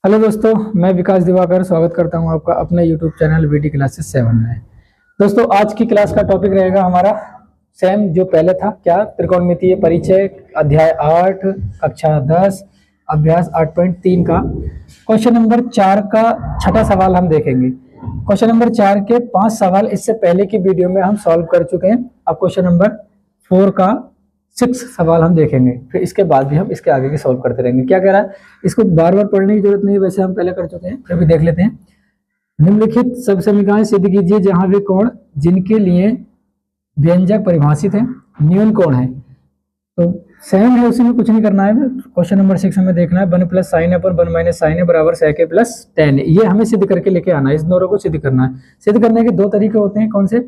Hello दोस्तों, मैं विकास दिवाकर स्वागत करता हूं आपका अपने यूट्यूब चैनल वीटी क्लासेस 7 में। दोस्तों, आज की क्लास का टॉपिक रहेगा हमारा सेम जो पहले था, क्या त्रिकोणमितीय परिचय, अध्याय 8, कक्षा 10, अभ्यास 8.3 का क्वेश्चन नंबर 4 का छठा सवाल हम देखेंगे। क्वेश्चन नंबर 4 के 5 सवाल इससे पहले की वीडियो में हम सॉल्व कर चुके हैं। अब क्वेश्चन नंबर 4 का 6 सवाल हम देखेंगे, फिर इसके बाद भी हम इसके आगे के सॉल्व करते रहेंगे। क्या कह रहा है, इसको बार बार पढ़ने की जरूरत नहीं है, वैसे हम पहले कर चुके हैं, फिर भी देख लेते हैं। निम्नलिखित सब समीकरण सिद्ध कीजिए जहां वे कोण जिनके लिए व्यंजक परिभाषित है न्यून कोण है। तो सेम है, उसी में कुछ नहीं करना है। क्वेश्चन नंबर 6 हमें देखना है 1 + sin / 1 - sin बराबर sec a + tan। ये हमें सिद्ध करके लेके आना है, इस दोनों को सिद्ध करना है। सिद्ध करने के दो तरीके होते हैं, कौन से,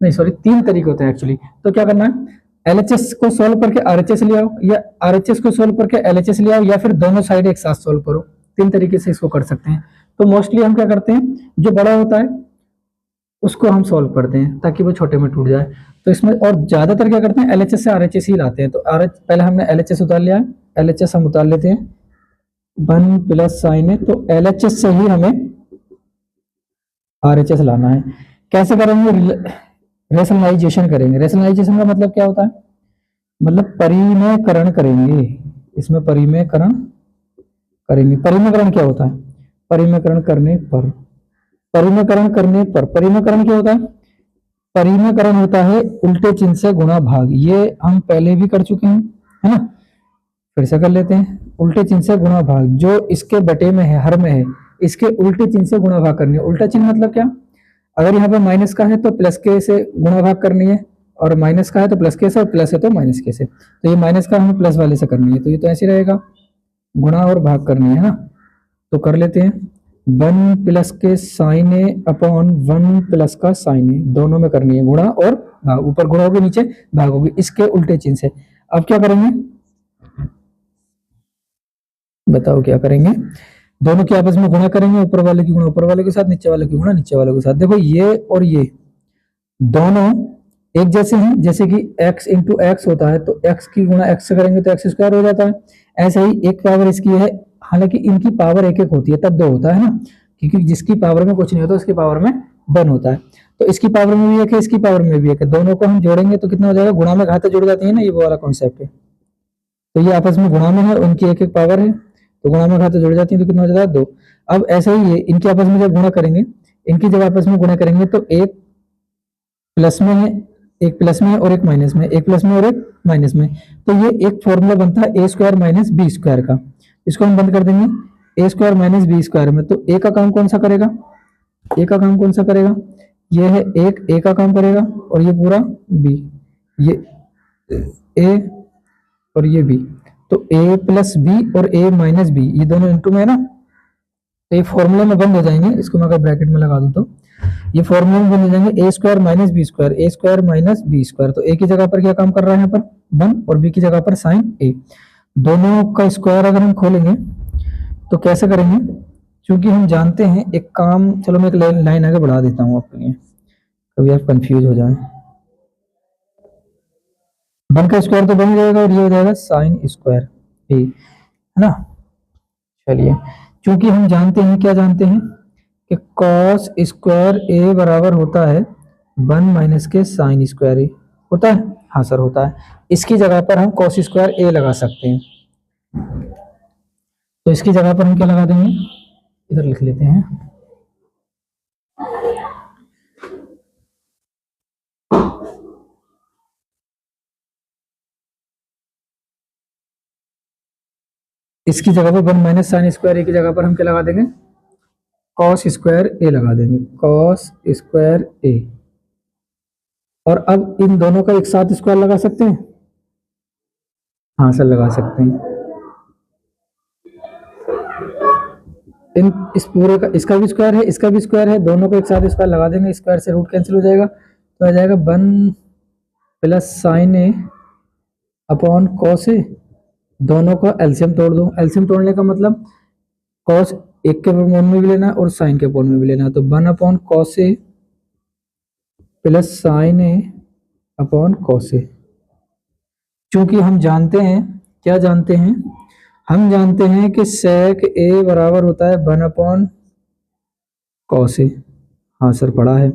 नहीं सॉरी 3 तरीके होते हैं एक्चुअली। तो क्या करना है, LHS को सोल्व करके RHS ले आओ, या RHS को सोल्व करके LHS ले आओ, या फिर दोनों साइड एक साथ सोल्व करो। 3 तरीके से इसको कर सकते हैं। तो मोस्टली हम क्या करते हैं, जो बड़ा होता है उसको हम सोल्व करते हैं ताकि वो छोटे में टूट जाए। तो इसमें और ज्यादातर क्या करते हैं, LHS से RHS ही लाते हैं। तो पहले हमने LHS उतार लिया है, LHS हम उतार लेते हैं 1 + sin है, तो LHS से ही हमें RHS लाना है। कैसे करेंगे, रेशनलाइजेशन करेंगे। रेशनलाइजेशन का मतलब क्या होता है, मतलब परिमेयकरण करेंगे। इसमें परिमेयकरण करेंगे। परिमेयकरण क्या होता है, परिमेयकरण करने पर, परिमेयकरण करने पर, परिमेयकरण क्या होता है, परिमेयकरण होता है उल्टे चिन्ह से गुणा भाग। ये हम पहले भी कर चुके हैं, है ना, फिर से कर लेते हैं। उल्टे चिन्ह से गुणा भाग, जो इसके बटे में है, हर में है, इसके उल्टे चिन्ह से गुणा भाग करनी है। उल्टा चिन्ह मतलब क्या, अगर यहाँ पे माइनस का है तो प्लस के से गुणा भाग करनी है, और माइनस का है तो प्लस के से, और प्लस है तो माइनस के से। तो ये माइनस का हमें प्लस वाले से करनी है, तो ये तो ऐसे रहेगा, गुणा और भाग करनी है ना। तो कर लेते हैं 1 + के sin a / 1 + का sin a, दोनों में करनी है गुणा और भाग। ऊपर गुणा होगी, नीचे भाग होगी, इसके उल्टे चिन्ह से। अब क्या करेंगे, बताओ क्या करेंगे, दोनों के आपस में गुणा करेंगे। ऊपर वाले की गुणा ऊपर वाले के साथ, नीचे वाले की गुणा नीचे वाले के साथ। देखो ये और ये दोनों एक जैसे हैं, जैसे कि x × x होता है, तो x की गुणा x से करेंगे तो x² हो जाता है। ऐसे ही एक पावर इसकी है, हालांकि इनकी पावर एक एक होती है तब 2 होता है ना, क्योंकि जिसकी पावर में कुछ नहीं होता उसकी पावर में 1 होता है। तो इसकी पावर में भी एक है, इसकी पावर में भी एक है, दोनों को हम जोड़ेंगे तो कितना हो जाएगा, गुणा में घातें जुड़ जाती है ना, ये वो वाला कॉन्सेप्ट है। तो ये आपस में गुणा में है, उनकी एक एक पावर है, तो गुणा में घातें जुड़ जाती है, तो कितना हो जाएगा 2। अब ऐसे ही ये इनके आपस में जब गुणा करेंगे, इनकी जब आपस में गुणा करेंगे तो एक प्लस में है, एक प्लस में है और एक माइनस में, एक प्लस में और एक माइनस में। तो ये एक फॉर्मूला बनता है a² - b² का। इसको हम बंद कर देंगे a² - b² में। तो a का काम कौन सा करेगा, a का काम कौन सा करेगा, ये है एक a का काम करेगा, और ये पूरा b, ये a और ये b। तो a + b और a - b, ये दोनों इनटू में है ना, तो ये फॉर्मूला में बंद हो जाएंगे। इसको मैं अगर ब्रैकेट में लगा दूं तो ये फॉर्मूला में बन जाएंगे a² - b², a² - b²। तो a की जगह पर क्या काम कर रहा है यहाँ पर 1, और b की जगह पर sin a। दोनों का स्क्वायर अगर हम खोलेंगे तो कैसे करेंगे, क्योंकि हम जानते हैं एक काम, चलो मैं एक लाइन आगे बढ़ा देता हूँ आपके लिए, कभी आप कंफ्यूज हो जाए। 1 का स्क्वायर तो बन जाएगा, और ये हो जाएगा sin² a, है ना। चलिए, क्योंकि हम जानते हैं, क्या जानते हैं कि cos² a बराबर होता है 1 - के sin² a, होता है, हाँ सर होता है। इसकी जगह पर हम cos² a लगा सकते हैं, तो इसकी जगह पर हम क्या लगा देंगे, इधर लिख लेते हैं, इसकी जगह पर 1 - sin² a की जगह पर हम क्या लगा देंगे, cos² a लगा देंगे, cos² a। और अब इन दोनों का एक साथ स्क्वायर लगा सकते हैं, हाँ सर लगा सकते हैं। इन इस पूरे का, इसका भी स्क्वायर है, इसका भी स्क्वायर है, दोनों को एक साथ स्क्वायर लगा देंगे, स्क्वायर से रूट कैंसिल हो जाएगा, तो आ जाएगा 1 + sin a / cos a। दोनों का एलसीएम तोड़ दो। एलसीएम तोड़ने का मतलब cos एक के पॉन में भी लेना है और sin के पॉन में भी लेना है, तो 1 / cos a + sin a / cos a। क्योंकि हम जानते हैं, क्या जानते हैं, हम जानते हैं कि sec a बराबर होता है 1 cos a, हाँ सर पढ़ा है,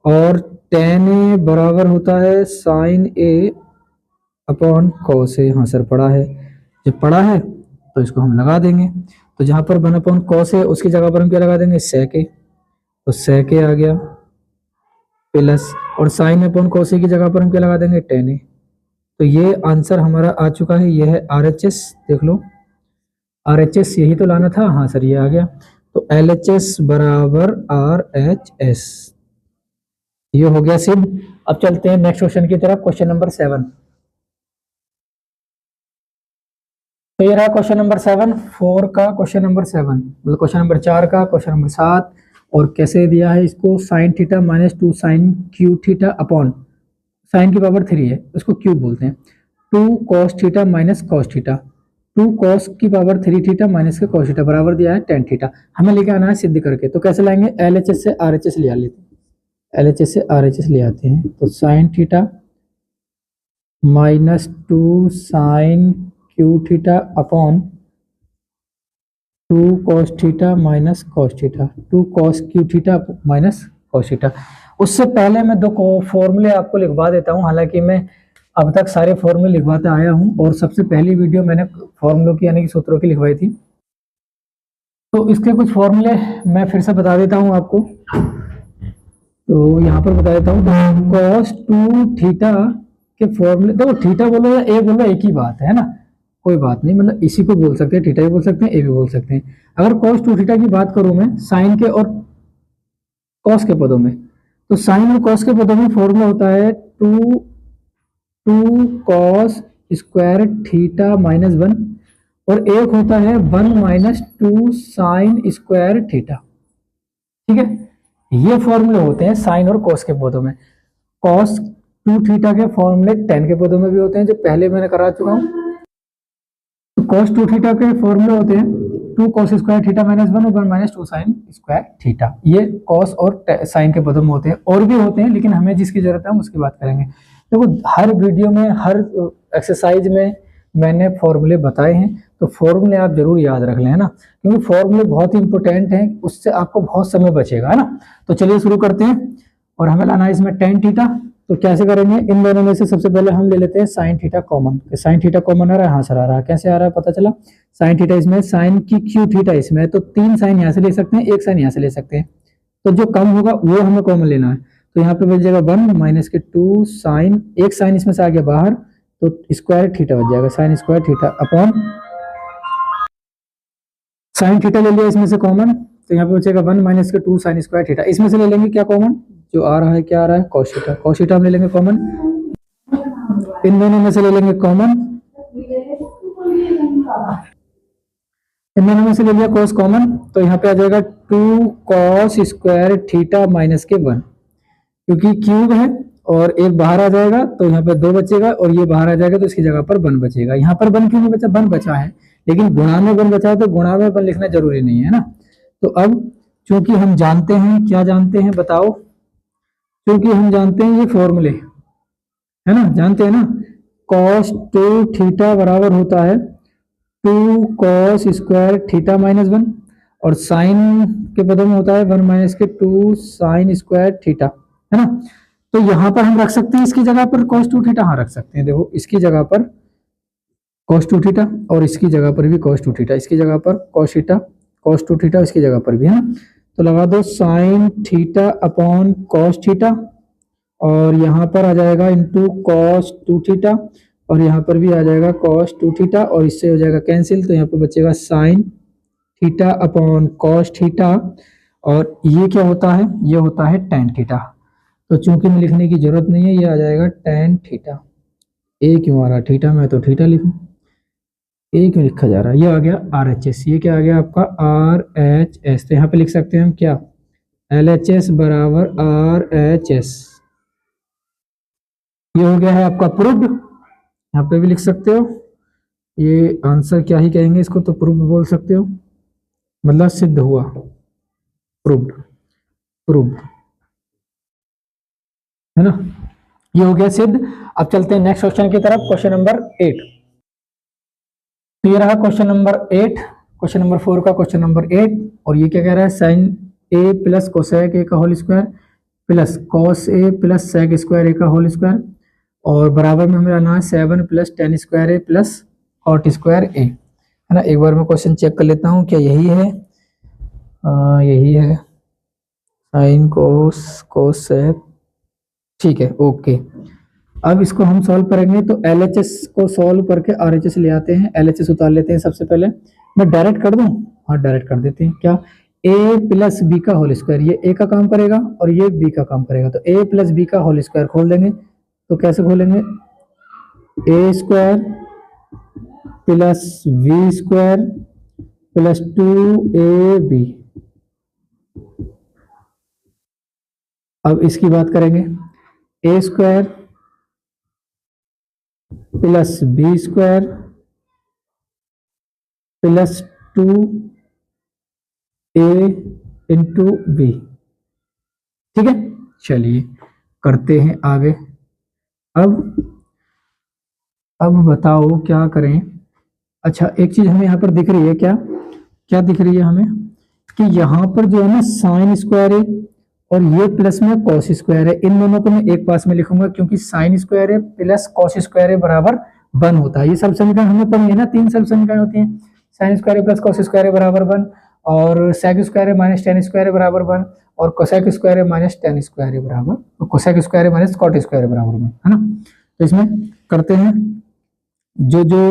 और tan a बराबर होता है sin a cos a, हाँ सर पढ़ा है। जब पढ़ा है तो इसको हम लगा देंगे, तो जहां पर 1 cos a उसकी जगह पर हम क्या लगा देंगे, sec a, तो sec a आ गया प्लस, और sin cos a की जगह पर हम क्या लगा देंगे, tan a। तो ये आंसर हमारा आ चुका है, ये है RHS, देख लो RHS यही तो लाना था, हाँ सर ये आ गया। तो LHS बराबर RHS, ये हो गया सिद्ध। अब चलते हैं नेक्स्ट क्वेश्चन की तरफ, क्वेश्चन नंबर 7। तो ये रहा क्वेश्चन नंबर 7, 4 का क्वेश्चन नंबर 7, मतलब क्वेश्चन नंबर 4 का क्वेश्चन नंबर 7। और कैसे दिया है इसको, sine theta minus 2 sine cube theta upon, sine की पावर 3 है उसको क्यूब बोलते हैं, 2 cos theta minus cos theta, 2 cos की पावर 3 थीटा माइनस के कॉस थीटा बराबर दिया है tan थीटा। हमें लेके आना है सिद्ध करके। तो कैसे लाएंगे, LHS से RHS ले लेते हैं, LHS से RHS ले आते हैं। तो sine theta minus 2 sine cube theta upon 2 cos theta minus cos theta, 2 cos cube theta minus cos theta. उससे पहले मैं दो फॉर्मूले आपको लिखवा देता हूं, हालांकि मैं अब तक सारे फॉर्मूले लिखवाते आया हूं, और सबसे पहली वीडियो मैंने फॉर्मूलों की यानी कि सूत्रों की लिखवाई थी। तो इसके कुछ फॉर्मूले मैं फिर से बता देता हूं आपको। तो यहाँ पर बता देता हूँ, cos 2 थीटा के फॉर्मूले, देखो थीटा बोलो या ए बोलो एक ही बात है ना, कोई बात नहीं, मतलब इसी को बोल सकते हैं, थीटा भी बोल सकते हैं, ए भी बोल सकते हैं। अगर cos 2 थीटा की बात करूं मैं साइन के और cos के पदों में, तो साइन और cos के पदों में फॉर्मूला होता है 2 cos स्क्वायर थीटा माइनस 1, और एक होता है 1 माइनस 2 साइन स्क्वायर थीटा। ठीक है, ये फॉर्मूले होते हैं साइन और cos के पदों में। cos 2 थीटा के फॉर्मूले tan के पदों में भी होते हैं, जो पहले मैंने करा चुका हूं। तो cos 2 थीटा के फॉर्मूले होते हैं 2 cos स्क्वायर थीटा माइनस 1 और 1 माइनस 2 साइन स्क्वायर थीटा। ये cos और साइन के पदों में होते हैं, और भी होते हैं, लेकिन हमें जिसकी जरूरत है हम उसकी बात करेंगे। देखो हर वीडियो में, हर एक्सरसाइज में मैंने फॉर्मूले बताए हैं, तो फॉर्मूले आप जरूर याद रख लें, है ना, क्योंकि फॉर्मूले बहुत ही इंपॉर्टेंट हैं, उससे आपको बहुत समय बचेगा, है ना। तो चलिए शुरू करते हैं, और हमें लाना है इसमें tan थीटा। तो कैसे करेंगे, इन दोनों में से सबसे पहले हम ले लेते हैं sine theta common. Sine theta common आ रहा है, हाँ सर आ रहा है, कैसे आ रहा है पता चला, साइन थीटा इसमें, साइन की क्यू थीटा इसमें है, तो 3 साइन यहाँ से ले सकते हैं, 1 साइन यहाँ से ले सकते हैं, तो जो कम होगा वो हमें कॉमन लेना है। तो यहाँ पे बच जाएगा 1 माइनस के 2 साइन, 1 साइन इसमें से आ गया बाहर, तो स्क्वायर थीटा बच जाएगा, sine square theta upon sine theta ले लिया इसमें से कॉमन, तो यहाँ पे बचेगा 1 माइनस के 2 साइन स्क्वायर थीटा। इसमें से ले लेंगे क्या कॉमन, जो आ रहा है, क्या आ रहा है, cos थीटा, cos थीटा हम ले लेंगे कॉमन, इन दोनों में से ले लेंगे कॉमन, इन दोनों में से ले लिया cos कॉमन, तो यहाँ पे आ जाएगा 2 cos स्क्वायर थीटा माइनस के 1, क्योंकि क्यूब है और एक बाहर आ जाएगा, तो यहाँ पे 2 बचेगा, और ये बाहर आ जाएगा तो इसकी जगह पर 1 बचेगा। यहाँ पर 1 क्यों नहीं बचा, 1 बचा है, लेकिन गुणा में 1 बचा है, तो गुणा में 1 लिखना जरूरी नहीं है ना। तो अब चूंकि हम जानते हैं, क्या जानते हैं बताओ, क्योंकि हम जानते हैं ये फॉर्मूले, है ना, जानते हैं ना, cos 2 थीटा बराबर होता है 2 cos स्क्वायर थीटा माइनस 1, और साइन के पदों में होता है 1 माइनस के 2 साइन स्क्वायर थीटा, है ना। तो यहां पर हम रख सकते हैं इसकी जगह पर cos 2 थीटा, हाँ रख सकते हैं, देखो इसकी जगह पर cos 2 थीटा, और इसकी जगह पर भी cos 2 थीटा, इसकी जगह पर cos थीटा, cos 2 थीटा, इसकी जगह पर भी, है ना। तो लगा दो sine theta upon cos theta, और यहाँ पर आ जाएगा इंटू cos 2 थीटा, और यहाँ पर भी आ जाएगा cos 2 थीटा, और इससे हो जाएगा कैंसिल, तो यहाँ पे बचेगा sine theta upon cos theta, और ये क्या होता है, ये होता है tan थीटा। तो चूंकि में लिखने की जरूरत नहीं है, ये आ जाएगा tan थीटा। ए क्यों आ रहा है थीटा में, तो थीटा लिखूं, ए क्यों लिखा जा रहा है, ये आ गया RHS, ये क्या आ गया आपका RHS। तो यहाँ पे लिख सकते हैं हम क्या, LHS बराबर RHS, ये हो गया है आपका प्रूव्ड। यहाँ पे भी लिख सकते हो, ये आंसर क्या ही कहेंगे इसको, तो प्रूव्ड बोल सकते हो, मतलब सिद्ध हुआ, प्रूव्ड, प्रूव्ड, है ना, ये हो गया सिद्ध। अब चलते हैं नेक्स्ट क्वेश्चन की तरफ, क्वेश्चन नंबर 8। तो ये रहा क्वेश्चन नंबर 8, क्वेश्चन नंबर 4 का क्वेश्चन नंबर 8। और ये क्या कह रहा है, sine A plus cosec A का whole square plus cos A plus sec square A का होल स्क्वायर, और बराबर में हमें लाना है 7 plus ten square A plus cot square ए, है ना। एक बार मैं क्वेश्चन चेक कर लेता हूँ क्या यही है। यही है, साइन कोस कोसेक, ठीक है, ओके। अब इसको हम सॉल्व करेंगे तो LHS को सॉल्व करके RHS ले आते हैं, LHS उतार लेते हैं। सबसे पहले मैं डायरेक्ट कर दूं, हाँ डायरेक्ट कर देते हैं। क्या, a प्लस बी का होल स्क्वायर, ये a का काम करेगा और ये b का काम करेगा, तो a प्लस बी का होल स्क्वायर खोल देंगे। तो कैसे खोलेंगे, a square plus v square plus 2ab। अब इसकी बात करेंगे, a square plus B square plus 2a into B, ठीक है। चलिए करते हैं आगे। अब बताओ क्या करें। अच्छा, एक चीज हमें यहाँ पर दिख रही है, क्या क्या दिख रही है हमें, कि यहाँ पर जो है ना साइन स्क्वायर है और ये प्लस में कॉस स्क्वायर है, इन दोनों को मैं एक पास में लिखूंगा, क्योंकि साइन स्क्वायर है प्लस कॉस स्क्वायर है बराबर 1 होता है। ये सब समीकरण हमने पढ़ी है ना, 3 सब समीकरण होती हैं, sine square plus cos square बराबर 1, और sec square minus tan square बराबर 1, और cosec square minus tan square बराबर, तो cosec square minus cot square बराबर 1, है ना। तो इसमें करते हैं, जो जो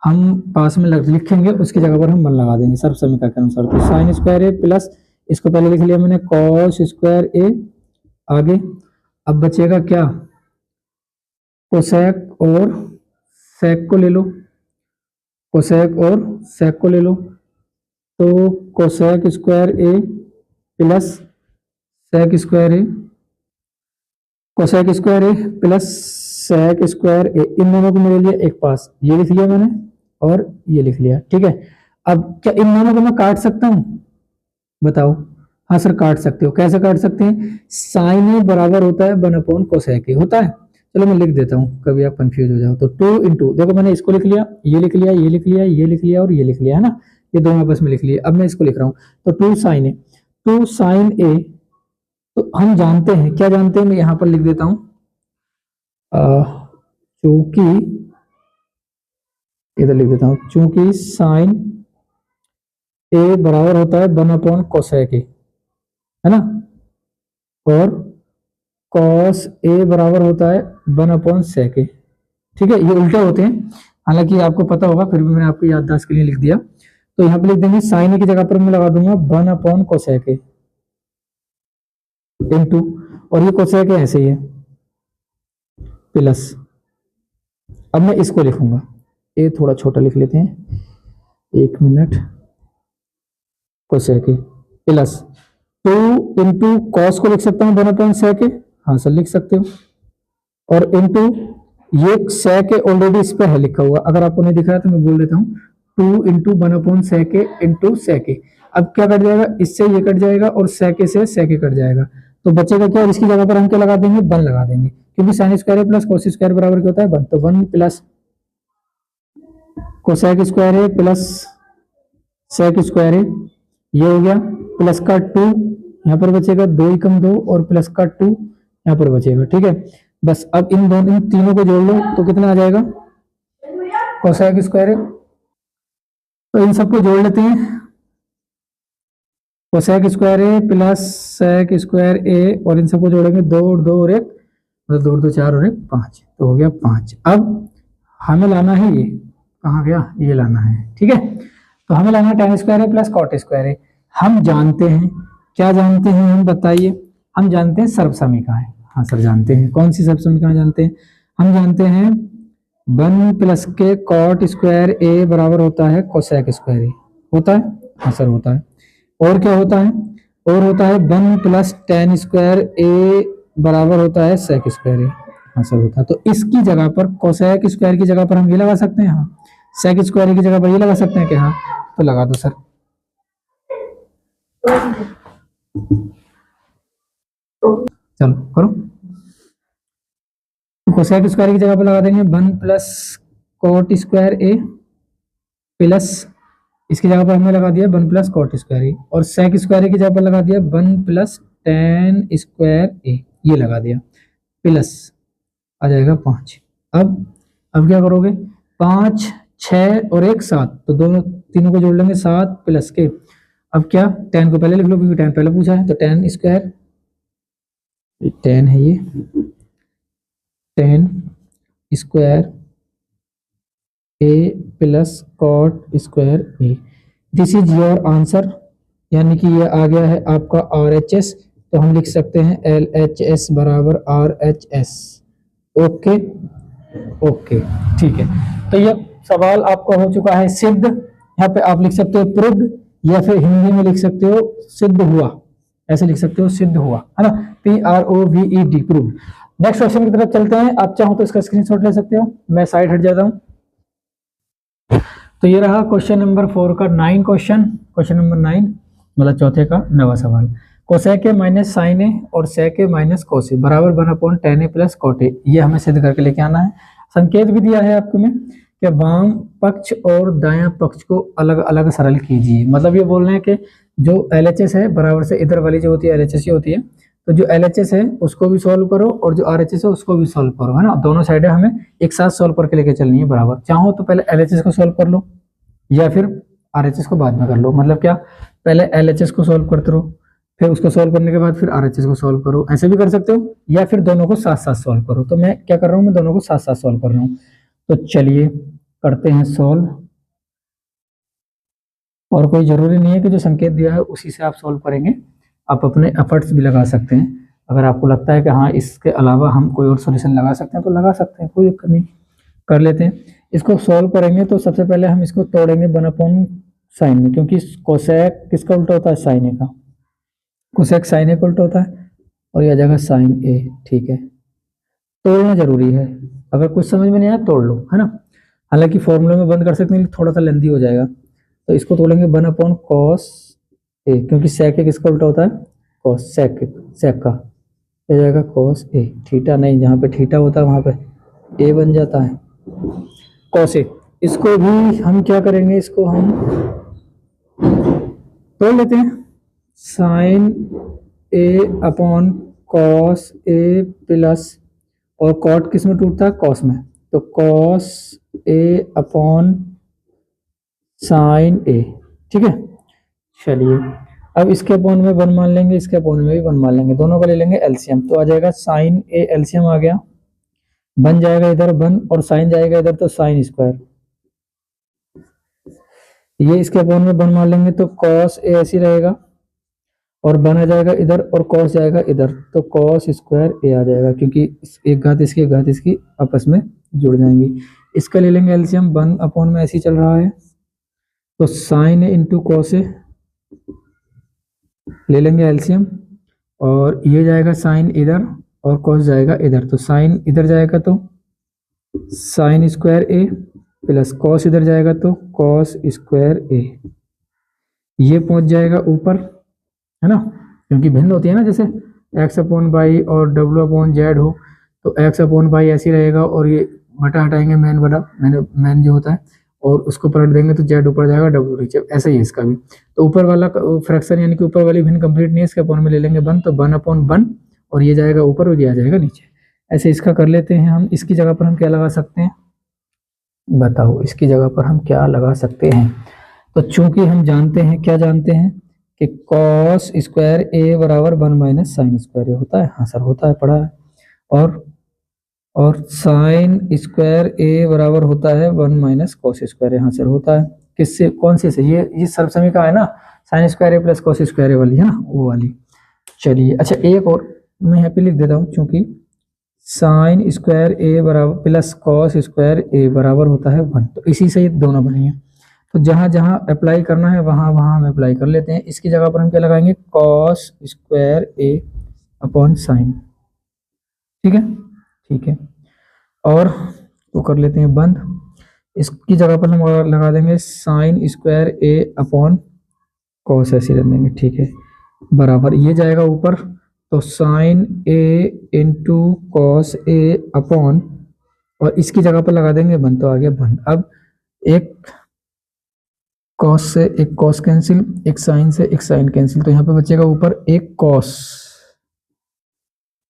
हम पास में लिखेंगे उसकी जगह पर हम 1 लगा देंगे सब समीकरण के अनुसार। तो साइन स्क्वायर ए प्लस, इसको पहले लिख लिया मैंने, कॉस स्क्वायर ए, आगे अब बचेगा क्या, कोसेक और सेक को ले लो, कोसेक और सेक को ले लो। तो cosec square A plus sec square A, cosec square A plus sec square ए, इन दोनों को मेरे लिए एक पास, ये लिख लिया मैंने और ये लिख लिया, ठीक है। अब क्या इन दोनों को मैं काट सकता हूं, बताओ। हाँ सर काट सकते हो, कैसे काट सकते हैं, साइन ए बराबर होता है 1 अपॉन कोसेक ए होता है। चलो मैं लिख देता हूँ, कभी आप कंफ्यूज हो जाओ तो 2 इंटू, देखो मैंने इसको लिख लिया, ये लिख लिया, ये लिख लिया, ये लिख लिया और ये लिख लिया, है ना, ये दोनों आपस में लिख लिए। अब मैं इसको लिख रहा हूँ, तो 2 साइन ए, 2 साइन ए, तो हम जानते हैं, क्या जानते हैं, मैं यहाँ पर लिख देता हूँ, चूंकि इधर लिख देता हूँ, चूंकि साइन ए बराबर होता है 1 अपॉन कोसेक ए, है ना, और कॉस ए बराबर होता है 1 अपॉन सेक ए, ठीक है। ये उल्टे होते हैं, हालांकि आपको पता होगा, फिर भी मैंने आपको याददाश्त के लिए लिख दिया। तो यहाँ पे लिख देंगे, साइन ए की जगह पर मैं लगा दूंगा 1 अपॉन कोसेक ए इंटू, और ये कोसेक ए ऐसे ही है प्लस, अब मैं इसको लिखूंगा, ए थोड़ा छोटा लिख लेते हैं, 1 मिनट, कोसेक ए प्लस 2 इंटू कॉस को लिख सकता हूँ 1 अपॉन सेक ए, हाँ सर लिख सकते हो, और इंटू ये सेक ए ऑलरेडी इस पर है लिखा हुआ, अगर आपको नहीं दिख रहा तो मैं बोल देता हूँ, 2 इंटू 1 अपॉन सेक ए इंटू सेक ए। अब क्या कट जाएगा, इससे ये कट जाएगा और सेक ए से सेक ए कट जाएगा, तो बचेगा क्या, और इसकी जगह पर हम क्या लगा देंगे, 1 लगा देंगे, क्योंकि sign square plus cos square बराबर क्या होता है 1, तो 1 plus cosec square A plus sec square ए, ये हो गया, प्लस का 2 यहाँ पर बचेगा, 2 ही कम 2 और प्लस का 2 यहाँ पर बचेगा, ठीक है। बस अब इन दोनों, इन तीनों को जोड़ लो तो कितना आ जाएगा, कोसेक स्क्वायर ए, तो इन सबको जोड़ लेते हैं, cosec square A plus sec square ए, और इन सबको जोड़ेंगे 2 और 2 और 1, मतलब 2 और 2 4 और 1 5, तो हो गया 5। अब हमें लाना है, ये कहाँ गया, ये लाना है, ठीक है। तो हमें लाना है tan square A plus cot square ए। हम जानते हैं, क्या जानते हैं हम बताइए, हम जानते हैं सर्व समीकरण, हाँ सर जानते हैं, कौन सी सर्व समीकरण जानते हैं, हम जानते हैं 1 प्लस के कॉट स्क्वायर ए बराबर होता है कोसेक स्क्वायर ए, होता है, हाँ सर होता है, और क्या होता है, और होता है 1 प्लस tan स्क्वायर ए बराबर होता है सेक स्क्वायर ए, हाँ सर होता है। तो इसकी जगह पर कोसेक स्क्वायर की जगह पर हम ये लगा सकते हैं, हाँ, सेक स्क्वायर की जगह पर ये लगा सकते हैं कि हाँ, तो लगा दो सर। चलो करो, कोसेक स्क्वायर की जगह पर लगा देंगे 1 plus coat square A plus इसकी जगह पर हमने लगा दिया 1 प्लस कॉट स्क्वायर ए, और सेक स्क्वायर ए की जगह पर लगा दिया 1 प्लस टेन स्क्वायर ए, ये लगा दिया, प्लस आ जाएगा 5। अब क्या करोगे, 5 6 और 1 7, तो दोनों तीनों को जोड़ लेंगे 7 प्लस के, अब क्या 10 को पहले लिख लो क्योंकि 10 पहले पूछा है, तो 10 स्क्वायर 10 है ये 10 square A plus cot square A, this is your answer, यानी कि ये आ गया है आपका RHS, तो हम लिख सकते हैं LHS बराबर RHS। ओके ओके ठीक है, तो ये सवाल आपका हो चुका है सिद्ध, यहाँ पे आप लिख सकते हो प्रूव्ड, या फिर हिंदी में लिख सकते हो सिद्ध हुआ, ऐसे लिख सकते हो सिद्ध हुआ, है ना, PROVED प्रूव्ड। नेक्स्ट क्वेश्चन की तरफ चलते हैं, आप चाहो तो इसका स्क्रीनशॉट ले सकते हो, मैं साइड हट जाता हूँ। तो ये रहा क्वेश्चन नंबर 4 का 9 क्वेश्चन नंबर 9 मतलब चौथे का 9वां सवाल। कोसेक ए माइनस साइन ए और सेक ए माइनस कोस ए बराबर 1/10 प्लस कॉट ए, ये हमें सिद्ध करके लेके आना है। संकेत भी दिया है आपको में कि वाम पक्ष और दायां पक्ष को अलग अलग सरल कीजिए, मतलब ये बोल रहे हैं कि जो LHS है बराबर से इधर वाली जो होती है LHS ही होती है, तो जो LHS है उसको भी सॉल्व करो और जो RHS है उसको भी सॉल्व करो, है ना, दोनों साइडें हमें एक साथ सॉल्व करके लेके चलनी है बराबर। चाहो तो पहले LHS को सॉल्व कर लो या फिर RHS को बाद में कर लो, मतलब क्या पहले LHS को सॉल्व करते रहो, फिर उसको सॉल्व करने के बाद फिर RHS को सॉल्व करो, ऐसे भी कर सकते हो, या फिर दोनों को साथ साथ सॉल्व करो। तो मैं क्या कर रहा हूँ, मैं दोनों को साथ साथ सॉल्व कर रहा हूँ। तो चलिए करते हैं सॉल्व, और कोई जरूरी नहीं है कि जो संकेत दिया है उसी से आप सॉल्व करेंगे, आप अपने एफर्ट्स भी लगा सकते हैं। अगर आपको लगता है कि हाँ इसके अलावा हम कोई और सॉल्यूशन लगा सकते हैं तो लगा सकते हैं, कोई दिक्कत नहीं, कर लेते हैं। इसको सॉल्व करेंगे तो सबसे पहले हम इसको तोड़ेंगे 1/sin में, क्योंकि कोसेक किसका उल्टा होता है, साइन ए का, कोसेक साइन ए का उल्टा होता है, और यह आ जाएगा साइन ए। ठीक है, तोड़ना जरूरी है, अगर कुछ समझ में नहीं आया तोड़ लो, है ना, हालांकि फॉर्मूले में बंद कर सकते हैं, थोड़ा सा लेंदी हो जाएगा। तो इसको तोड़ेंगे 1/cos ए, क्योंकि सेक ए किसका उल्टा होता है, कॉस, सेक का हो जाएगा cos ए, थीटा नहीं, जहाँ पे थीटा होता है वहां पे ए बन जाता है, cos ए। इसको भी हम क्या करेंगे, इसको हम तोड़ लेते हैं, sign A upon cos A plus, और कॉट किस में टूटता है, कॉस में, तो कॉस ए अपॉन साइन ए। ठीक है, चलिए अब इसके अपॉन में 1 मान लेंगे, इसके अपॉन में भी 1 मान लेंगे, दोनों का ले लेंगे एलसीएम, तो आ जाएगा साइन ए, एलसीएम आ गया, बन जाएगा इधर 1 और साइन जाएगा इधर, तो साइन स्क्वायर, ये इसके अपॉन में 1 मान लेंगे तो कॉस ए ऐसी रहेगा, और 1 आ जाएगा इधर और कॉस जाएगा इधर, तो कॉस स्क्वायर ए आ जाएगा, क्योंकि एक घात इसकी एक घात इसकी आपस में जुड़ जाएंगी। इसका ले लेंगे एलसीएम, 1 अपॉन में ऐसे ही चल रहा है, तो sign A into cos A ले लेंगे एलसीएम, और ये जाएगा साइन इधर और कॉस जाएगा इधर, तो साइन इधर जाएगा तो sine square A plus cos इधर जाएगा तो कॉस स्क्वायर ए, ये पहुंच जाएगा ऊपर, है ना, क्योंकि भिन्न होती है ना, जैसे एक्स अपॉन वाई और डब्ल्यू अपॉन जेड हो, तो एक्स अपॉन वाई ऐसी रहेगा, और ये बटा हटाएंगे मैन बटा मैन जो होता है, और उसको पलट देंगे तो जेड ऊपर जाएगा डब्ल्यू नीचे, ऐसा ही है इसका भी। तो ऊपर वाला फ्रैक्शन यानी कि ऊपर वाली भिन्न कंप्लीट नहीं है, इसके अपॉन में ले लेंगे 1, तो 1/1, और ये जाएगा ऊपर और ये आ जाएगा नीचे, ऐसे इसका कर लेते हैं हम। इसकी जगह पर हम क्या लगा सकते हैं, बताओ इसकी जगह पर हम क्या लगा सकते हैं। तो चूंकि हम जानते हैं, क्या जानते हैं कि कॉस स्क्वायर ए बराबर 1 माइनस साइन स्क्वायर ए होता है, हाँ सर होता है, पढ़ा है, और साइन स्क्वायर ए बराबर होता है 1 माइनस कॉस स्क्वायर ए, हाँ सर होता है, किससे, कौन से से, ये सर्वसमीका है ना, sine square A plus cos square ए वाली, है ना, वो वाली। चलिए अच्छा, एक और मैं यहाँ पे लिख देता हूँ, चूंकि साइन स्क्वायर ए बराबर प्लस कॉस स्क्वायर ए बराबर होता है 1, तो इसी से ये दोनों बनी है, तो जहां जहां अप्लाई करना है वहां वहां हम अप्लाई कर लेते हैं। इसकी जगह पर हम क्या लगाएंगे, कॉस स्क्वायर ए अपॉन साइन, ठीक है, ठीक है, और वो कर लेते हैं बंद। इसकी जगह पर हम लगा देंगे साइन स्क्वायर ए अपॉन कॉस, ऐसे रख देंगे, ठीक है, बराबर ये जाएगा ऊपर, तो sign A into cos A upon, और इसकी जगह पर लगा देंगे 1, तो आ गया 1। अब एक कॉस से एक कॉस कैंसिल, एक साइन से एक साइन कैंसिल, तो यहाँ पे बचेगा ऊपर एक कॉस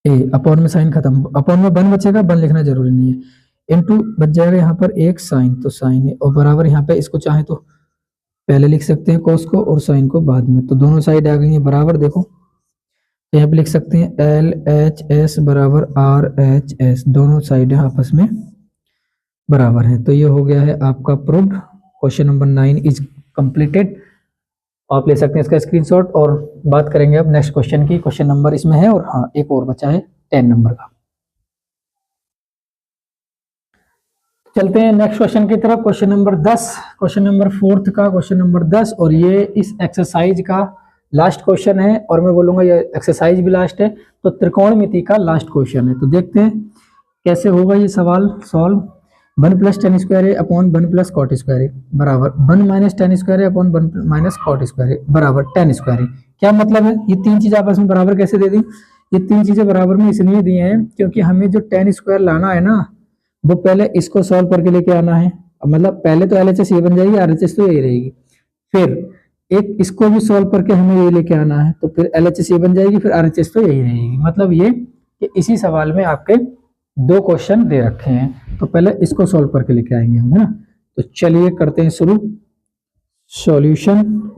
ए, अपॉन में साइन खत्म, अपॉन में बन बचेगा, बन लिखना जरूरी नहीं है, इनटू बच जाएगा यहाँ पर एक साइन, तो साइन है, और बराबर यहाँ पे इसको चाहे तो पहले लिख सकते हैं कॉस को और साइन को बाद में, तो दोनों साइड आ गई है बराबर। देखो यहाँ पे लिख सकते हैं एल एच एस बराबर आर एच एस, दोनों साइड आपस में बराबर है। तो ये हो गया है आपका proved. Question number 9 is completed. आप ले सकते हैं इसका स्क्रीनशॉट। और बात करेंगे अब नेक्स्ट क्वेश्चन की। क्वेश्चन नंबर इसमें है और हाँ एक और बचा है 10 नंबर का। चलते हैं नेक्स्ट क्वेश्चन की तरफ। क्वेश्चन नंबर 10, क्वेश्चन नंबर 4 का क्वेश्चन नंबर 10, और ये इस एक्सरसाइज का लास्ट क्वेश्चन है, और मैं बोलूंगा ये एक्सरसाइज भी लास्ट है, तो त्रिकोणमिति का लास्ट क्वेश्चन है। तो देखते हैं कैसे होगा ये सवाल सॉल्व। 1 प्लस टेन स्क्वायर ए अपॉन 1 प्लस कॉट स्क्वायर ए बराबर 1 माइनस टेन स्क्वायर ए अपॉन 1 माइनस कॉट स्क्वायर ए बराबर टेन स्क्वायर ए। क्या मतलब है? ये तीन चीजें आपस में बराबर कैसे दे दी? ये तीन चीजें बराबर में इसलिए दी हैं क्योंकि हमें जो टेन स्क्वायर लाना है ना, वो पहले इसको सॉल्व करके लेके आना है। मतलब पहले तो एलएचएस ये बन जाएगी, आरएचएस तो ये रहेगी, फिर एक इसको भी सॉल्व करके हमें ये लेके आना है, तो फिर एलएचएस ये बन जाएगी, फिर आरएचएस तो यही रहेगी। मतलब ये कि इसी सवाल में आपके दो क्वेश्चन दे रखे हैं, तो पहले इसको सॉल्व करके लेके आएंगे हम, है ना। तो चलिए करते हैं शुरू सॉल्यूशन।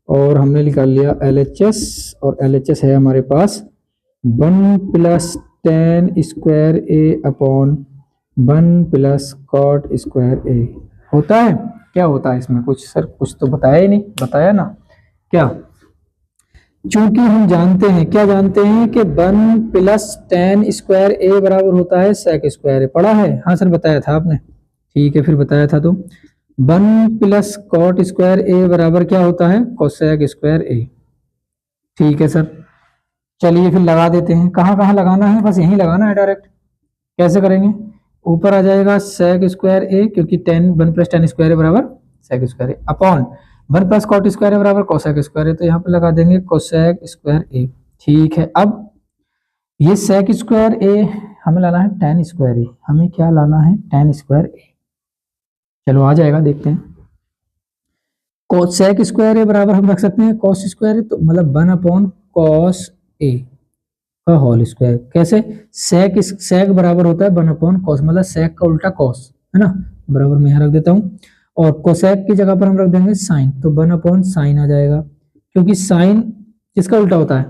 और हमने निकाल लिया एलएचएस, और एलएचएस है हमारे पास 1 प्लस टेन स्क्वायर ए अपॉन 1 प्लस कॉट स्क्वायर ए होता है। क्या होता है इसमें? कुछ सर कुछ तो बताया ही नहीं, बताया ना क्या? चूंकि हम जानते हैं, क्या जानते हैं कि 1 प्लस टेन स्क्वायर ए बराबर होता है सेक स्क्वायर ए। पढ़ा है? हाँ सर बताया था आपने, ठीक है फिर बताया था। तो 1 प्लस कॉट स्क्वायर ए बराबर क्या होता है? कोसेक स्क्वायर ए। ठीक है सर, चलिए फिर लगा देते हैं। कहाँ कहाँ लगाना है? बस यहीं लगाना है डायरेक्ट। कैसे करेंगे? ऊपर आ जाएगा सेक स्क्वायर ए, क्योंकि 1 प्लस टेन स्क्वायर ए बराबर सेक स्क्वायर ए, अपॉन 1 प्लस कॉट स्क्वायर ए बराबर कोसेक स्क्वायर ए, तो यहाँ पे लगा देंगे कोसेक स्क्वायर ए। ठीक है, अब ये सेक स्क्वायर ए हमें लाना है टेन स्क्वायर ए। हमें क्या लाना है? टेन स्क्वायर ए। चलो आ जाएगा, देखते हैं। कोसेक स्क्वायर ए बराबर हम रख सकते हैं कॉस स्क्वायर ए, तो मतलब 1 अपॉन कॉस ए का होल स्क्वायर। कैसे? सेक बराबर होता है 1 अपॉन कॉस, मतलब सेक का उल्टा कॉस, है ना। बराबर में यहाँ रख देता हूँ, और कोसेक की जगह पर हम रख देंगे साइन, तो 1 अपॉन साइन आ जाएगा, क्योंकि साइन किसका उल्टा होता है?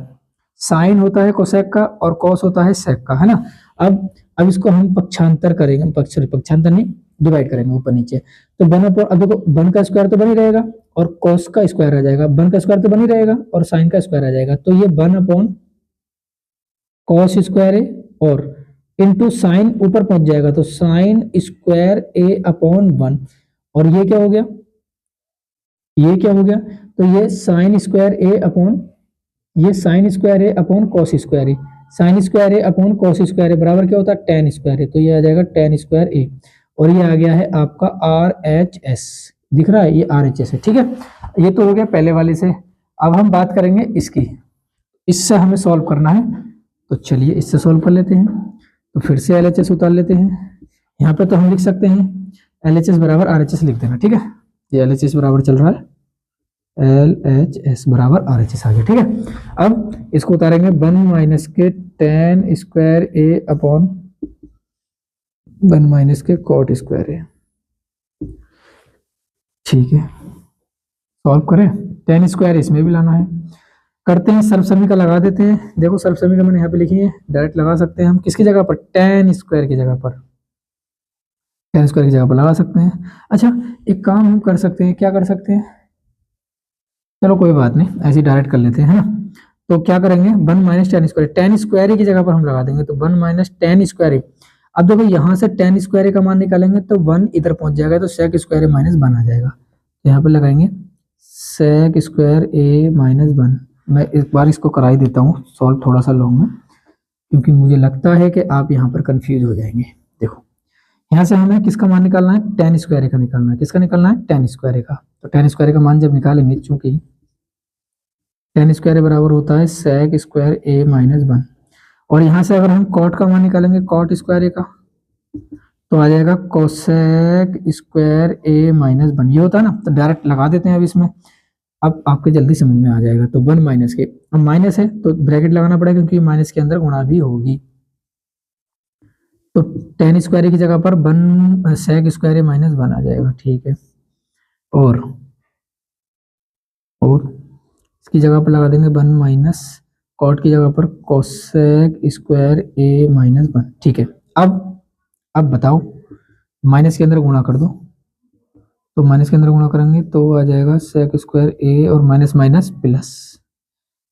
साइन होता है कोसेक का और कॉस होता है सेक का, है ना। अब इसको हम पक्षांतर करेंगे, पक्षांतर नहीं, डिवाइड करेंगे ऊपर नीचे। तो 1 अपॉन, अब देखो 1 का स्क्वायर तो बन ही रहेगा और कॉस का स्क्वायर आ जाएगा, 1 का स्क्वायर तो बन ही रहेगा और साइन का स्क्वायर आ जाएगा, तो ये 1 अपॉन कॉस स्क्वायर ए और इंटू साइन ऊपर पहुंच जाएगा, तो साइन स्क्वायर ए अपॉन 1। और ये क्या हो गया? ये क्या हो गया? तो ये साइन स्क्वायर ए अपॉन, ये साइन स्क्वायर ए अपॉन कॉस स्क्वायर ए, साइन स्क्वायर ए अपॉन कॉस स्क्वायर ए बराबर क्या होता है? टेन स्क्वायर ए, तो ये आ जाएगा टेन स्क्वायर ए, और ये आ गया है आपका आर एच एस। दिख रहा है? ये आर एच एस है, ठीक है। ये तो हो गया पहले वाले से। अब हम बात करेंगे इसकी, इससे हमें सॉल्व करना है, तो चलिए इससे सॉल्व कर लेते हैं। तो फिर से एलएचएस उतार लेते हैं। यहाँ पे तो हम लिख सकते हैं एलएचएस बराबर आरएचएस लिख देना, ठीक है। ये एलएचएस बराबर चल रहा है, एलएचएस बराबर आरएचएस आ गया, ठीक है। अब इसको उतारेंगे 1 माइनस के टेन स्क्वायर ए अपॉन 1 माइनस के कॉट स्क्वायर ए। ठीक है, सॉल्व करें। टेन स्क्वायर इसमें भी लाना है, करते हैं सर्वसमीका लगा देते हैं। देखो सर्वसमीका मैंने यहाँ पे लिखी है, डायरेक्ट लगा सकते हैं हम। किसकी जगह पर? टेन स्क्वायर की जगह पर, टेन स्क्वायर की जगह पर लगा सकते हैं। अच्छा एक काम हम कर सकते हैं, क्या कर सकते हैं? चलो कोई बात नहीं, ऐसे डायरेक्ट कर लेते हैं, है ना। तो क्या करेंगे? 1 minus tan square, ten square की जगह पर हम लगा देंगे, तो 1 माइनस टेन स्क्वायर। अब देखो यहाँ से टेन स्क्वायर का मान निकालेंगे तो 1 इधर पहुंच जाएगा, तो सेक स्क्वायर ए माइनस 1 आ जाएगा। तो यहाँ पर लगाएंगे सेक स्क्वायर ए माइनस 1। मैं इस बार इसको करा ही देता हूँ सॉल्व, थोड़ा सा लॉन्ग में, क्योंकि मुझे लगता है कि आप यहाँ पर कंफ्यूज हो जाएंगे। देखो यहाँ से हमें किसका मान निकालना है? टेन स्क्वायर का निकालना है। किसका निकालना है? टेन स्क्वायर का। तो टेन स्क्वायर का मान जब निकालेंगे, चूंकि टेन स्क्वायर बराबर होता है सेक स्क्वायर ए माइनस 1, और यहाँ से अगर हम कॉट का मान निकालेंगे, कॉट स्क्वायर का, तो आ जाएगा कोसेक स्क्वायर ए माइनस 1, ये होता है ना, तो डायरेक्ट लगा देते हैं अब इसमें। अब आपके जल्दी समझ में आ जाएगा। तो 1 माइनस के, अब माइनस है तो ब्रैकेट लगाना पड़ेगा क्योंकि माइनस के अंदर गुणा भी होगी। तो टेन स्क्वायर की जगह पर 1 सेक स्क्वायर ए माइनस 1 आ जाएगा, ठीक है। और इसकी जगह पर लगा देंगे 1 माइनस कॉट की जगह पर कोसेक स्क्वायर ए माइनस 1, ठीक है। अब बताओ, माइनस के अंदर गुणा कर दो, तो माइनस के अंदर गुणा करेंगे तो आ जाएगा सेक स्क्वायर ए और माइनस माइनस प्लस,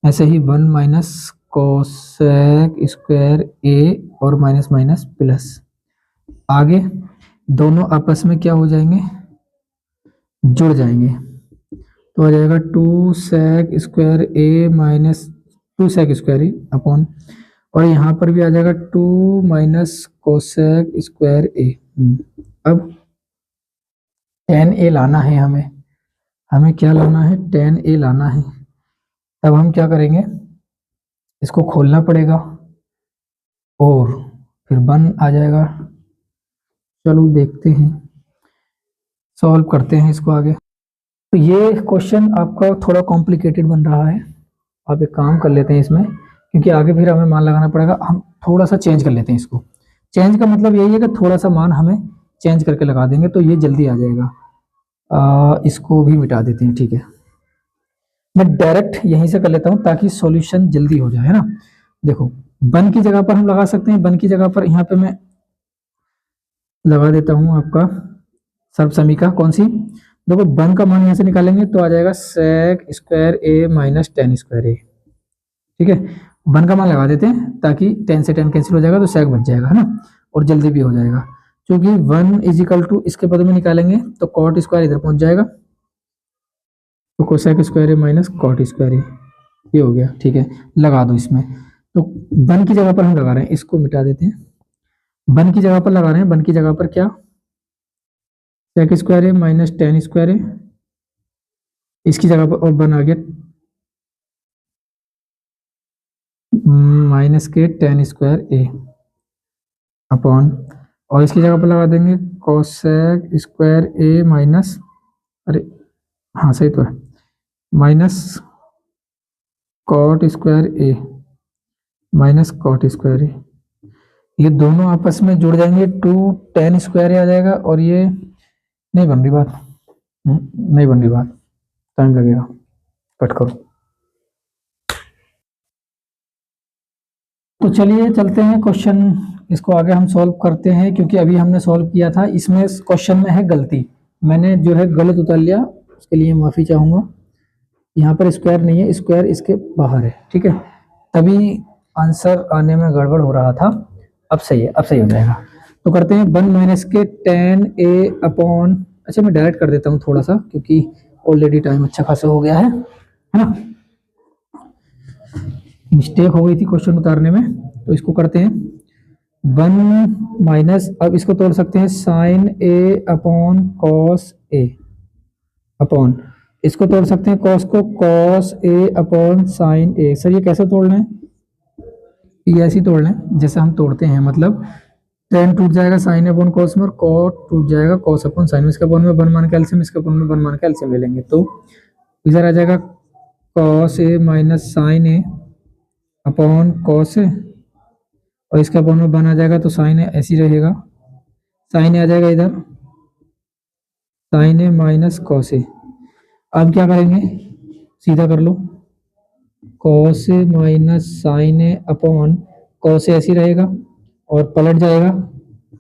ऐसे ही 1 माइनस कोसेक स्क्वायर ए और माइनस माइनस प्लस। आगे दोनों आपस में क्या हो जाएंगे, जुड़ जाएंगे, तो आ जाएगा 2 सेक स्क्वायर ए माइनस 2 सेक स्क्वायर ए अपॉन, और यहाँ पर भी आ जाएगा 2 माइनस कोसेक स्क्वायर ए। अब tan ए लाना है हमें क्या लाना है, tan ए लाना है। तब हम क्या करेंगे, इसको खोलना पड़ेगा और फिर 1 आ जाएगा। चलो देखते हैं, सॉल्व करते हैं इसको आगे। तो ये क्वेश्चन आपका थोड़ा कॉम्प्लिकेटेड बन रहा है, आप एक काम कर लेते हैं इसमें, क्योंकि आगे फिर हमें मान लगाना पड़ेगा। हम थोड़ा सा चेंज कर लेते हैं इसको। चेंज का मतलब यही है कि थोड़ा सा मान हमें चेंज करके लगा देंगे तो ये जल्दी आ जाएगा। इसको भी मिटा देते हैं, ठीक है। मैं डायरेक्ट यहीं से कर लेता हूं ताकि सॉल्यूशन जल्दी हो जाए, है ना। देखो 1 की जगह पर हम लगा सकते हैं, 1 की जगह पर यहाँ पे मैं लगा देता हूं आपका सर्व समीका, कौन सी, देखो 1 का मान यहाँ से निकालेंगे तो आ जाएगा सेक स्क्वायर ए माइनस टेन स्क्वायर ए, ठीक है। 1 का मान लगा देते हैं ताकि 10 से 10 कैंसिल हो जाएगा तो सेक बच जाएगा, है ना, और जल्दी भी हो जाएगा। क्योंकि 1 इज इक्वल टू इसके पद में निकालेंगे तो कॉट स्क्वायर इधर पहुंच जाएगा, तो कोसेक स्क्वायर ए माइनस कॉट स्क्वायर ए, ये हो गया, ठीक है। लगा दो इसमें, तो 1 की जगह पर हम लगा रहे हैं, इसको मिटा देते हैं। 1 की जगह पर लगा रहे हैं, 1 की जगह पर क्या, सेक स्क्वायर ए माइनस टेन स्क्वायर ए, इसकी जगह पर और 1 आ गया माइनस के टेन स्क्वायर ए अपॉन, और इसकी जगह पर लगा देंगे कोसेक स्क्वायर ए माइनस, अरे हाँ सही तो है, माइनस कॉट स्क्वायर ए माइनस कॉट स्क्वायर ए। ये दोनों आपस में जुड़ जाएंगे, 2 टेन स्क्वायर ए आ जाएगा, और ये नहीं बन रही बात, नहीं बन रही बात, टाइम लगेगा, कट करो। तो चलिए चलते हैं क्वेश्चन, इसको आगे हम सॉल्व करते हैं, क्योंकि अभी हमने सॉल्व किया था, इसमें क्वेश्चन में है गलती, मैंने जो है गलत उतार लिया, उसके लिए माफ़ी चाहूँगा। यहाँ पर स्क्वायर नहीं है, स्क्वायर इसके बाहर है, ठीक है, तभी आंसर आने में गड़बड़ हो रहा था। अब सही है, अब सही हो जाएगा। तो करते हैं 1 माइनस के टेन ए अपॉन, अच्छा मैं डायरेक्ट कर देता हूँ थोड़ा सा, क्योंकि ऑलरेडी टाइम अच्छा खासा हो गया है ना, मिस्टेक हो गई थी क्वेश्चन उतारने में। तो इसको करते हैं 1 माइनस, अब इसको तोड़ सकते हैं sign A upon cos A upon, इसको तोड़ सकते हैं कॉस को, cos A upon sine A. Sir ये कैसे तोड़ लें, ये ऐसे ही तोड़ लें जैसे हम तोड़ते हैं, मतलब टेन टूट जाएगा साइन अपॉन कॉस में, और कॉट टूट जाएगा कॉस अपॉन साइन में। इसके अपॉन में 1 मान के एलसीएम, इसके अपॉन में 1 मान के एलसीएम ले लेंगे, तो इधर आ जाएगा cos A minus sign A upon cos A, और इसका अपॉन में 1 आ जाएगा तो साइन ए ऐसे ही रहेगा, साइन ए आ जाएगा इधर, sign A minus cos A. अब क्या करेंगे, सीधा कर लो, cos A minus sign A upon cos A ऐसे ही रहेगा, और पलट जाएगा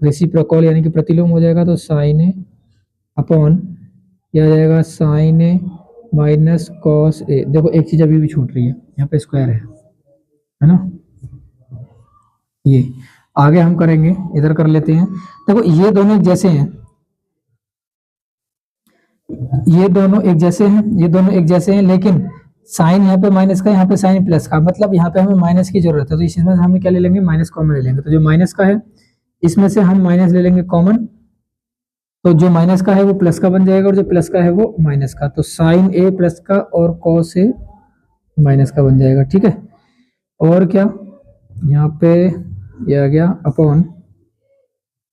रेसिप्रोकल यानी कि प्रतिलोम हो जाएगा, तो साइन ए अपॉन यह आ जाएगा sign A minus cos A. देखो एक चीज अभी भी छूट रही है, यहाँ पे स्क्वायर है ना, ये आगे हम करेंगे, इधर कर लेते हैं। देखो ये दोनों एक जैसे हैं, ये दोनों एक जैसे हैं, ये दोनों एक जैसे हैं, लेकिन साइन यहाँ पे माइनस का, यहाँ पे साइन प्लस का, मतलब यहाँ पे हमें माइनस की जरूरत है, तो इसमें से हम क्या ले लेंगे, माइनस कॉमन ले लेंगे। तो जो माइनस का है इसमें से हम माइनस ले लेंगे कॉमन, तो जो माइनस का है वो प्लस का बन जाएगा, और जो प्लस का है वो माइनस का, तो साइन ए प्लस का और कॉस ए माइनस का बन जाएगा, ठीक है। और क्या, यहाँ पे ये आ गया अपॉन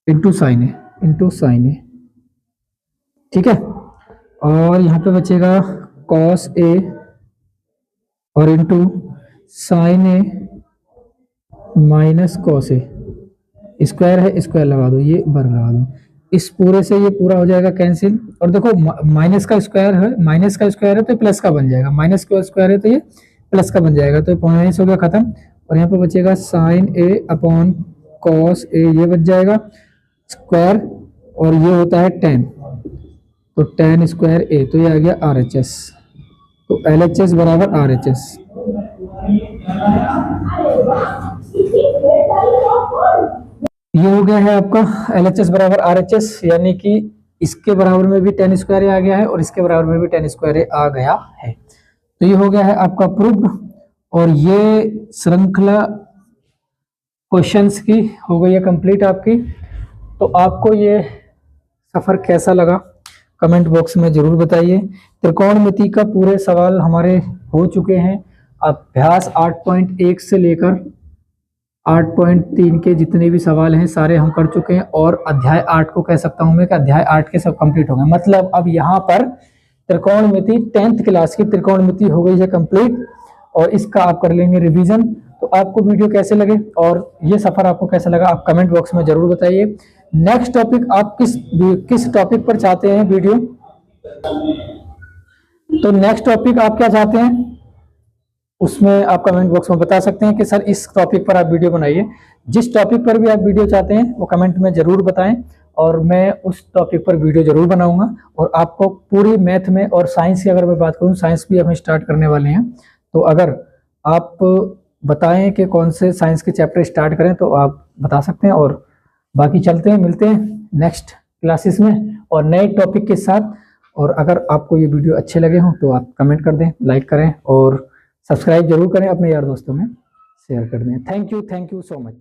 इंटू साइन ए, इंटू साइन ए, ठीक है। और यहाँ पे बचेगा कॉस ए और into sine A minus cos A, square है स्क्वायर लगा दो, ये वर्ग लगा दो, इस पूरे से ये पूरा हो जाएगा कैंसिल। और देखो माइनस का स्क्वायर है, माइनस का स्क्वायर है तो प्लस का बन जाएगा, माइनस का स्क्वायर है तो ये प्लस का बन जाएगा, तो माइनस हो गया खत्म। और यहाँ पे बचेगा sign A upon cos A, ये बच जाएगा स्क्वायर, और ये होता है टेन, तो टेन स्क्वायर ए, तो ये आ गया आर एच एस। तो एल एच एस बराबर आर एच एस। ये हो गया है आपका एल एच एस बराबर आर एच एस, यानी कि इसके बराबर में भी टेन स्क्वायर आ गया है और इसके बराबर में भी टेन स्क्वायर आ गया है। तो ये हो गया है आपका प्रूव्ड, और ये श्रृंखला क्वेश्चंस की हो गई है कंप्लीट आपकी। तो आपको ये सफर कैसा लगा कमेंट बॉक्स में जरूर बताइए। त्रिकोणमिति का पूरे सवाल हमारे हो चुके हैं, अभ्यास 8.1 से लेकर 8.3 के जितने भी सवाल हैं सारे हम कर चुके हैं, और अध्याय 8 को कह सकता हूं मैं कि अध्याय 8 के सब कंप्लीट हो गए। मतलब अब यहाँ पर त्रिकोणमिति 10th क्लास की त्रिकोणमिति हो गई है कंप्लीट, और इसका आप कर लेंगे रिवीजन। तो आपको वीडियो कैसे लगे और ये सफर आपको कैसा लगा आप कमेंट बॉक्स में जरूर बताइए। नेक्स्ट टॉपिक आप किस टॉपिक पर चाहते हैं वीडियो, तो नेक्स्ट टॉपिक आप क्या चाहते हैं उसमें आप कमेंट बॉक्स में बता सकते हैं कि सर इस टॉपिक पर आप वीडियो बनाइए। जिस टॉपिक पर भी आप वीडियो चाहते हैं वो कमेंट में जरूर बताएं, और मैं उस टॉपिक पर वीडियो जरूर बनाऊंगा। और आपको पूरी मैथ में और साइंस की अगर मैं बात करूं, साइंस भी हम स्टार्ट करने वाले हैं, तो अगर आप बताएं कि कौन से साइंस के चैप्टर स्टार्ट करें तो आप बता सकते हैं। और बाकी चलते हैं, मिलते हैं नेक्स्ट क्लासेस में और नए टॉपिक के साथ। और अगर आपको ये वीडियो अच्छे लगे हों तो आप कमेंट कर दें, लाइक करें और सब्सक्राइब जरूर करें, अपने यार दोस्तों में शेयर कर दें। Thank you so much.